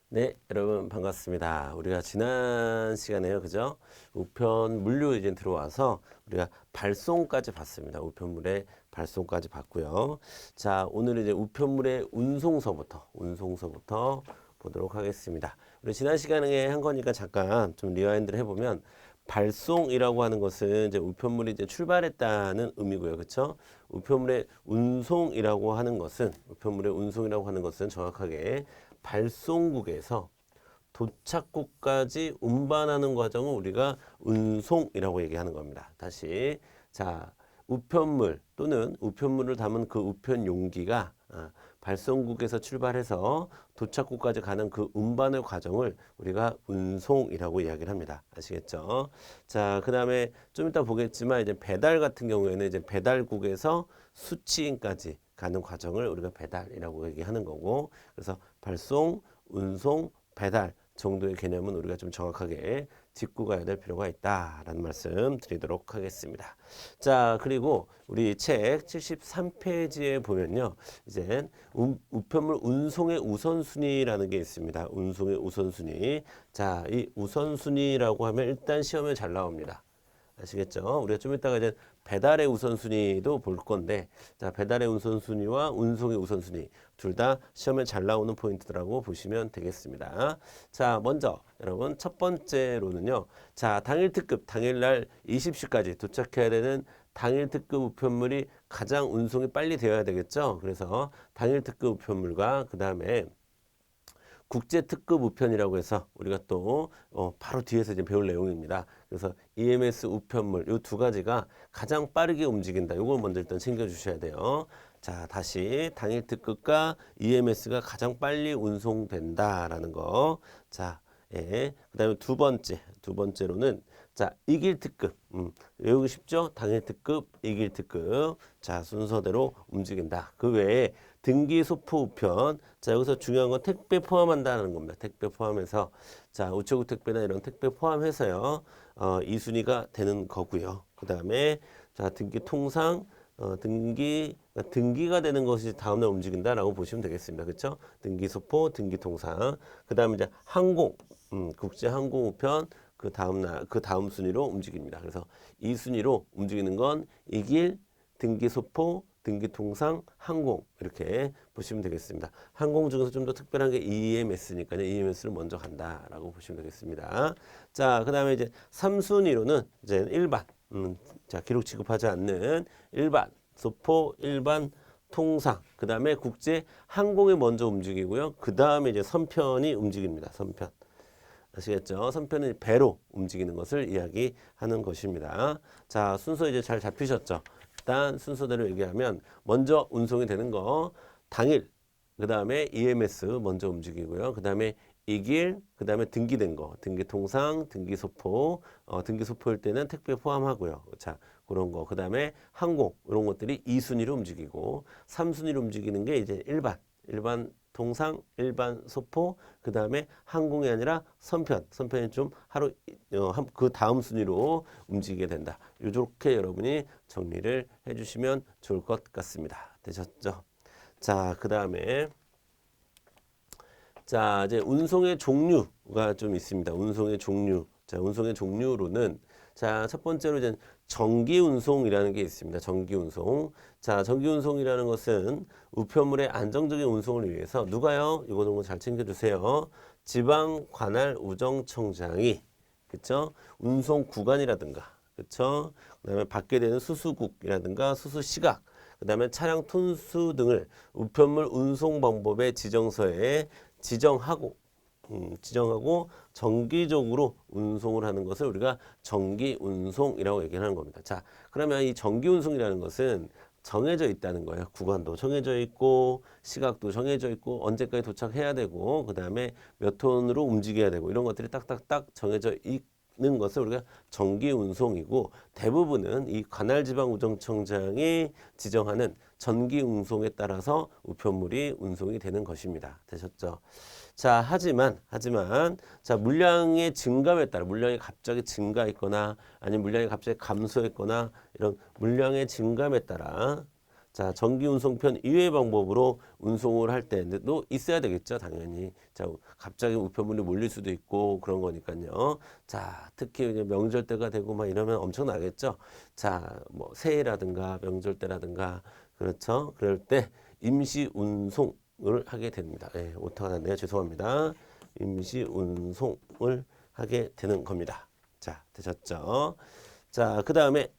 네, 여러분 반갑습니다. 우리가 지난 시간에요, 그죠? 우편 물류 이제 들어와서 우리가 발송까지 봤습니다. 우편물의 발송까지 봤고요. 자, 오늘은 이제 우편물의 운송서부터 보도록 하겠습니다. 우리 지난 시간에 한 거니까 잠깐 좀 리와인드를 해보면 발송이라고 하는 것은 이제 우편물이 이제 출발했다는 의미고요, 그렇죠? 우편물의 운송이라고 하는 것은 정확하게 발송국에서 도착국까지 운반하는 과정을 우리가 운송이라고 얘기하는 겁니다. 다시 자 우편물 또는 우편물을 담은 그 우편 용기가 발송국에서 출발해서 도착국까지 가는 그 운반의 과정을 우리가 운송이라고 이야기를 합니다. 아시겠죠? 자, 그다음에 좀 이따 보겠지만 이제 배달 같은 경우에는 이제 배달국에서 수취인까지 가는 과정을 우리가 배달이라고 얘기하는 거고, 그래서 발송, 운송, 배달 정도의 개념은 우리가 좀 정확하게 짚고 가야 될 필요가 있다라는 말씀 드리도록 하겠습니다. 자, 그리고 우리 책 73페이지에 보면요. 이제 우편물 운송의 우선순위라는 게 있습니다. 운송의 우선순위. 자, 이 우선순위라고 하면 일단 시험에 잘 나옵니다. 아시겠죠? 우리가 좀 이따가 이제 배달의 우선순위도 볼 건데, 자, 배달의 우선순위와 운송의 우선순위 둘 다 시험에 잘 나오는 포인트라고 보시면 되겠습니다. 자, 먼저 여러분 첫 번째로는요. 자, 당일 특급, 당일날 20시까지 도착해야 되는 당일 특급 우편물이 가장 운송이 빨리 되어야 되겠죠? 그래서 당일 특급 우편물과 그 다음에 국제 특급 우편이라고 해서 우리가 또 바로 뒤에서 이제 배울 내용입니다. 그래서 EMS 우편물 이 두 가지가 가장 빠르게 움직인다. 이걸 먼저 일단 챙겨 주셔야 돼요. 자, 다시 당일 특급과 EMS가 가장 빨리 운송된다라는 거. 자, 예. 그다음에 두 번째로는 자, 이길 특급. 외우기 쉽죠? 당일 특급, 이길 특급. 자, 순서대로 움직인다. 그 외에 등기 소포 우편. 자, 여기서 중요한 건 택배 포함한다는 겁니다. 택배 포함해서 자, 우체국 택배나 이런 택배 포함해서요. 이 순위가 되는 거고요. 그다음에 자, 등기 통상 등기가 되는 것이 다음날 움직인다라고 보시면 되겠습니다. 그렇죠? 등기 소포, 등기 통상. 그다음에 이제 항공, 국제 항공 우편 그 다음 순위로 움직입니다. 그래서 이 순위로 움직이는 건 이길, 등기 소포, 등기 통상, 항공 이렇게 보시면 되겠습니다. 항공 중에서 좀 더 특별한 게 EMS니까요. EMS를 먼저 간다라고 보시면 되겠습니다. 자, 그다음에 이제 3순위로는 이제 일반 자, 기록 취급하지 않는 일반 소포, 일반 통상, 그 다음에 국제 항공이 먼저 움직이고요. 그 다음에 이제 선편이 움직입니다. 선편. 아시겠죠? 선편은 배로 움직이는 것을 이야기하는 것입니다. 자, 순서 이제 잘 잡히셨죠? 일단 순서대로 얘기하면 먼저 운송이 되는 거 당일, 그 다음에 EMS 먼저 움직이고요. 그 다음에 이길, 그 다음에 등기된 거, 등기통상, 등기소포, 등기소포일 때는 택배 포함하고요. 자, 그런 거. 그 다음에 항공, 이런 것들이 2순위로 움직이고, 3순위로 움직이는 게 이제 일반 통상, 일반 소포, 그 다음에 항공이 아니라 선편이 좀 하루, 그 다음 순위로 움직이게 된다. 이렇게 여러분이 정리를 해주시면 좋을 것 같습니다. 되셨죠? 자, 그 다음에 자, 이제 운송의 종류가 좀 있습니다. 운송의 종류. 자, 운송의 종류로는 자, 첫 번째로 이제 정기 운송이라는 게 있습니다. 정기 운송. 자, 정기 운송이라는 것은 우편물의 안정적인 운송을 위해서 누가요? 이거 정도 잘 챙겨 주세요. 지방 관할 우정청장이 그쵸? 운송 구간이라든가 그쵸? 그다음에 받게 되는 수수국이라든가 수수시각 그다음에 차량 톤수 등을 우편물 운송 방법의 지정서에 지정하고 정기적으로 운송을 하는 것을 우리가 정기 운송이라고 얘기하는 겁니다. 자, 그러면 이 정기 운송이라는 것은 정해져 있다는 거예요. 구간도 정해져 있고 시각도 정해져 있고 언제까지 도착해야 되고 그다음에 몇 톤으로 움직여야 되고 이런 것들이 딱딱딱 정해져 있는 것을 우리가 정기 운송이고 대부분은 이 관할지방우정청장이 지정하는 전기 운송에 따라서 우편물이 운송이 되는 것입니다. 되셨죠? 자, 하지만, 자, 물량의 증감에 따라, 물량이 갑자기 증가했거나, 아니면 물량이 갑자기 감소했거나, 이런 물량의 증감에 따라, 자, 정기 운송편 이외의 방법으로 운송을 할 때도 있어야 되겠죠, 당연히. 자, 갑자기 우편물이 몰릴 수도 있고 그런 거니까요. 자, 특히 이제 명절 때가 되고 막 이러면 엄청나겠죠. 자, 뭐 새해라든가 명절 때라든가 그렇죠. 그럴 때 임시 운송을 하게 됩니다. 예, 오타가 났네요. 죄송합니다. 임시 운송을 하게 되는 겁니다. 자, 되셨죠? 자, 그 다음에